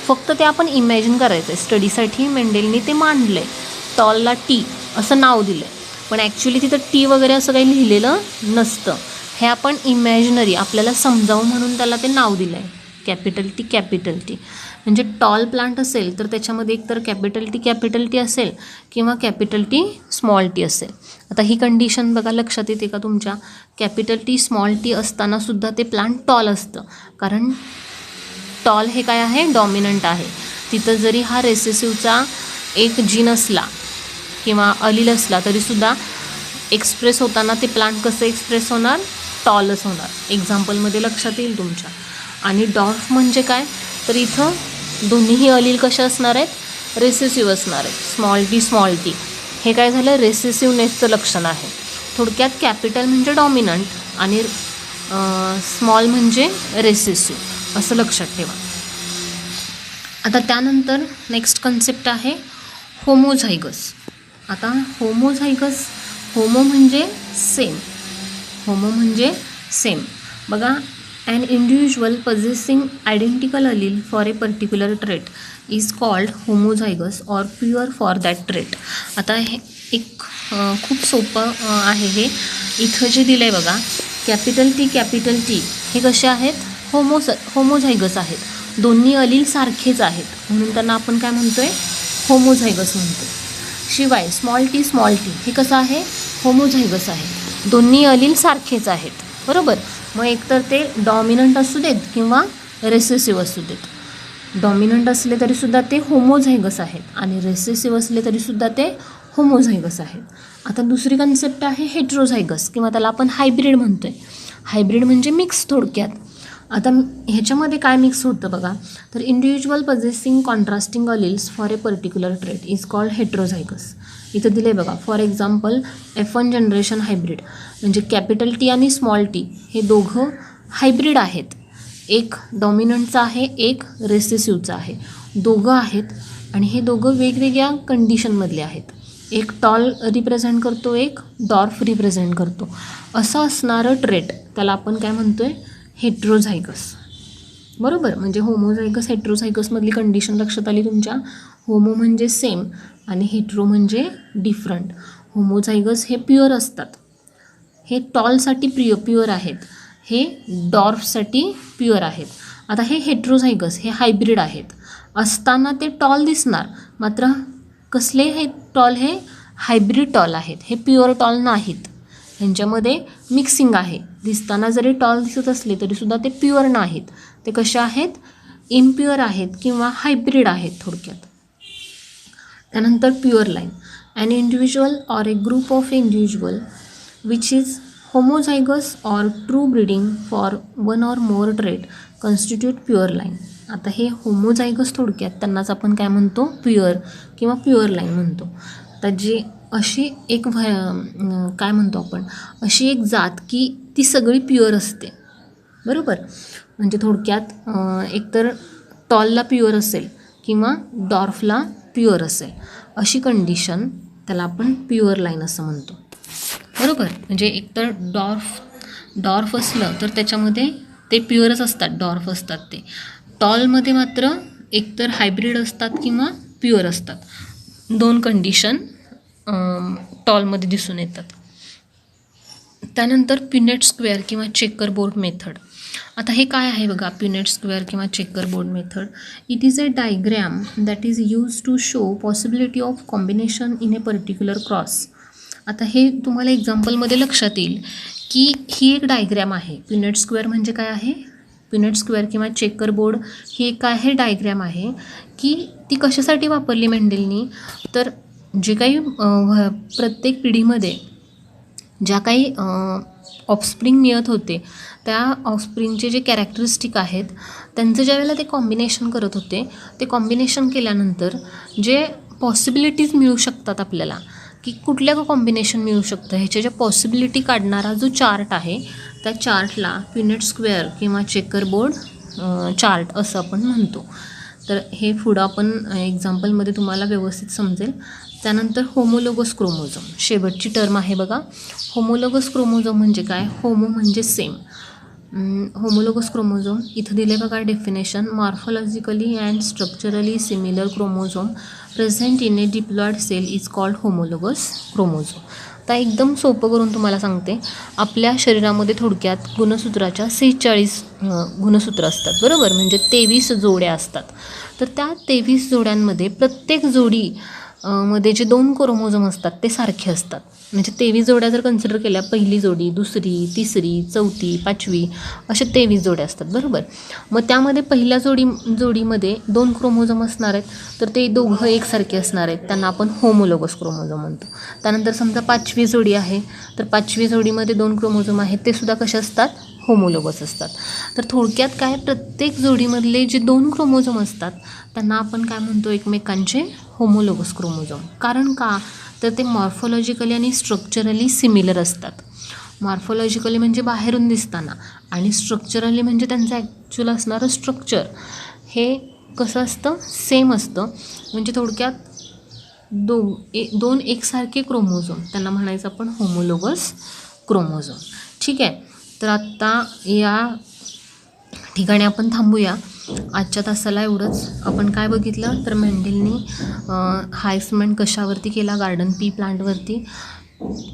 फक्त ते आपण इमॅजिन करायचं आहे. स्टडीसाठी मेंडेलनी ते मांडलं आहे, टॉलला टी असं नाव दिलं आहे, पण ॲक्च्युली तिथं टी वगैरे असं काही लिहिलेलं नसतं. हे आपण इमॅजिनरी आपल्याला समजावं म्हणून त्याला ते नाव दिलं आहे, कॅपिटल टी. म्हणजे टॉल प्लांट असेल तर त्याच्यामध्ये एकतर कॅपिटल टी असेल किंवा कॅपिटल T स्मॉल t असेल. आता ही कंडिशन बघा लक्षात येते का तुमच्या? कॅपिटल T स्मॉल t असतानासुद्धा ते प्लांट टॉल असतं, कारण टॉल हे काय आहे? डॉमिनंट आहे. तिथं जरी हा रेसेसिव्हचा एक जीन असला किंवा अलील असला तरीसुद्धा एक्सप्रेस होताना ते प्लांट कसं एक्सप्रेस होणार? टॉलच होणार. एक्झाम्पलमध्ये लक्षात येईल तुमच्या. आणि डॉर्फ म्हणजे काय? तर इथं दोन्हीही अलील कशा असणार आहेत? रेसेसिव्ह असणार आहेत. स्मॉल t हे काय झालं? रेसेसिव्हनेसचं लक्षण आहे. थोडक्यात कॅपिटल म्हणजे डॉमिनंट आणि स्मॉल म्हणजे रेसेसिव्ह, असं लक्षात ठेवा. आता त्यानंतर नेक्स्ट कन्सेप्ट आहे होमोझायगस. आता होमोझायगस, होमो म्हणजे सेम, होमो म्हणजे सेम. बघा, an individual possessing identical allele for a particular trait is called homozygous or pure for that trait. आता हे एक खूप सोपं आहे. हे इथं जे दिलं आहे बघा, कॅपिटल टी हे कसे आहेत? होमोझायगस आहेत. दोन्ही अलील सारखेच आहेत म्हणून त्यांना आपण काय म्हणतो आहे? होमोझायगस म्हणतो. शिवाय स्मॉल टी हे कसं आहे? होमोझायगस आहे. दोन्ही अलील सारखेच आहेत, बरोबर. मग एकतर ते डॉमिनंट असू देत किंवा रेसेसिव्ह असू देत. डॉमिनंट असले तरीसुद्धा ते होमोझायगस आहेत आणि रेसेसिव्ह असले तरीसुद्धा ते होमोझायगस आहेत. आता दुसरी कन्सेप्ट आहे हेट्रोझायगस किंवा त्याला आपण हायब्रिड म्हणतो आहे. हायब्रिड म्हणजे मिक्स थोडक्यात. आता ह्याच्यामध्ये काय मिक्स होतं बघा, तर individual possessing contrasting alleles for a particular trait is called heterozygous. इथं दिले बघा, for example F1 generation hybrid म्हणजे कॅपिटल टी आणि स्मॉल टी हे दोघं हायब्रिड आहेत. एक डॉमिनंटचा आहे, एक रेसेसिव्हचा आहे. दोघं आहेत आणि हे दोघं वेगवेगळ्या कंडिशनमधले आहेत. एक टॉल रिप्रेझेंट करतो, एक डॉर्फ रिप्रेझेंट करतो. असं असणारं ट्रेट त्याला आपण काय म्हणतो आहे? हेट्रोझायगस, बरोबर. म्हणजे होमोझायगस हेट्रोझायगसमधली कंडिशन लक्षात आली तुमच्या. होमो म्हणजे सेम आणि हेट्रो म्हणजे डिफरंट. होमोझायगस हे प्युअर असतात, हे टॉलसाठी प्युअर आहेत, हे डॉर्फसाठी प्युअर आहेत. आता हे हेट्रोझायगस हे हायब्रिड आहेत. असताना ते टॉल दिसणार, मात्र कसले हे टॉल? हे हायब्रिड टॉल आहेत, हे प्युअर टॉल नाहीत. ह्यांच्यामध्ये मिक्सिंग आहे. दिसताना जरी टॉल दिसत असले तरीसुद्धा ते प्युअर नाहीत. ते कसे आहेत? इम्प्युअर आहेत किंवा हायब्रिड आहेत थोडक्यात. त्यानंतर pure line, an individual or a group of individual which is homozygous or true breeding for one or more trait constitute pure line. आता हे होमोझायगस थोडक्यात त्यांनाच आपण काय म्हणतो? प्युअर किंवा प्युअर लाईन म्हणतो. तर जे अशी एक काय म्हणतो आपण, अशी एक जात की ती सगळी प्युअर असते, बरोबर. म्हणजे थोडक्यात एकतर टॉलला प्युअर असेल किंवा डॉर्फला प्युअर असेल, अशी कंडिशन त्याला आपण प्युअर लाईन असं म्हणतो, बरोबर. म्हणजे एकतर डॉर्फ असलं तर त्याच्यामध्ये ते प्युअरच असतात, डॉर्फ असतात ते. टॉलमध्ये मात्र एकतर हायब्रिड असतात किंवा प्युअर असतात. दोन कंडिशन टॉलमध्ये दिसून येतात. त्यानंतर प्युनेट स्क्वेअर किंवा चेकर बोर्ड मेथड. आता हे काय आहे बघा, प्युनेट स्क्वेअर किंवा checker board method. It is a diagram that is use to show possibility of combination in a particular cross. आता हे तुम्हाला एक्झाम्पलमध्ये लक्षात येईल की ही एक डायग्रॅम आहे. प्युनेट स्क्वेअर म्हणजे काय आहे? प्युनेट स्क्वेअर किंवा चेकर बोर्ड ही एक काय आहे? डायग्रॅम आहे. की ती कशासाठी वापरली मेंडेलनी? तर जे काही प्रत्येक पिढीमध्ये ज्या काही ऑफस्प्रिंग मिळत होते, त्या ऑफस्प्रिंगचे जे कॅरेक्टरिस्टिक आहेत त्यांचं ज्या वेळेला ते कॉम्बिनेशन करत होते, ते कॉम्बिनेशन केल्यानंतर जे पॉसिबिलिटीज मिळू शकतात आपल्याला, की कुठल्या कॉम्बिनेशन मिळू शकतं, ह्याच्या ज्या पॉसिबिलिटी काढणारा जो चार्ट आहे, त्या चार्टला प्युनेट स्क्वेअर किंवा चेकर बोर्ड चार्ट असं आपण म्हणतो. तर हे पुढं आपण एक्झाम्पलमध्ये तुम्हाला व्यवस्थित समजेल. त्यानंतर होमोलोगस क्रोमोझोम, शेवटची टर्म आहे बघा. होमोलोगस क्रोमोझोम म्हणजे काय? होमो म्हणजे सेम. होमोलोगस क्रोमोझोम इथं दिले बघा definition. Morphologically and structurally similar chromosome present in a diploid cell is called homologous chromosome. आता एकदम सोपं करून तुम्हाला सांगते, आपल्या शरीरामध्ये थोडक्यात गुणसूत्राच्या 46 गुणसूत्र असतात, बरोबर. म्हणजे 23 जोड्या असतात. तर त्या 23 जोड्यांमध्ये प्रत्येक जोडी मध्ये जे 2 क्रोमोझोम असतात ते सारखे असतात. म्हणजे 23 जोड्या जर कन्सिडर केल्या, पहिली जोडी, दुसरी, तिसरी, चौथी, पाचवी अशा 23 जोड्या असतात, बरोबर. मग त्यामध्ये पहिल्या जोडीमध्ये 2 क्रोमोझोम असणार आहेत, तर ते दोघं एकसारखे असणार आहेत, त्यांना आपण होमोलोगस क्रोमोझोम म्हणतो. त्यानंतर समजा 5वी जोडी आहे, तर 5वी जोडीमध्ये 2 क्रोमोझोम आहेत, ते सुद्धा कसे असतात? होमोलोगस असतात. तर थोडक्यात काय, प्रत्येक जोडीमधले जे 2 क्रोमोझोम असतात त्यांना आपण काय म्हणतो? एकमेकांचे होमोलोगस क्रोमोझोम. कारण का? तर ते मॉर्फोलॉजिकली आणि स्ट्रक्चरली सिमिलर असतात. मॉर्फोलॉजिकली म्हणजे बाहेरून दिसताना, आणि स्ट्रक्चरली म्हणजे त्यांचं ॲक्च्युअल असणारं स्ट्रक्चर हे कसं असतं, सेम असतं. म्हणजे थोडक्यात दोन एकसारखे क्रोमोझोम, त्यांना म्हणायचं आपण होमोलोगस क्रोमोझोम. ठीक आहे. तर आत्ता या ठिकाणी आपण थांबूया. आजच्या तासाला एवढंच. आपण काय बघितलं तर मेंडेलनी हा एक्सपेरिमेंट कशावरती केला, गार्डन पी प्लांटवरती.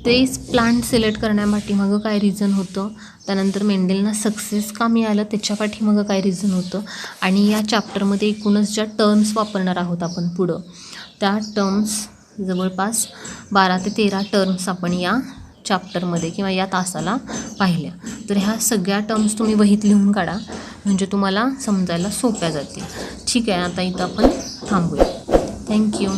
तेच प्लांट सिलेक्ट करण्यापाठीमागं काय रिझन होतं, त्यानंतर मेंडेलना सक्सेस का मिळालं त्याच्या पाठीमागं काय रिझन होतं, आणि या चॅप्टरमध्ये एकूणच ज्या टर्म्स वापरणार आहोत आपण पुढं, त्या टर्म्स जवळपास 12 ते 13 टर्म्स आपण या चॅप्टरमध्ये किंवा या तासाला पाहिल्या. तर ह्या सगळ्या टर्म्स तुम्ही वहीत लिहून काढा, म्हणजे तुम्हाला समजायला सोप्या जातील. ठीक आहे. आता इथं आपण थांबूया. थँक्यू.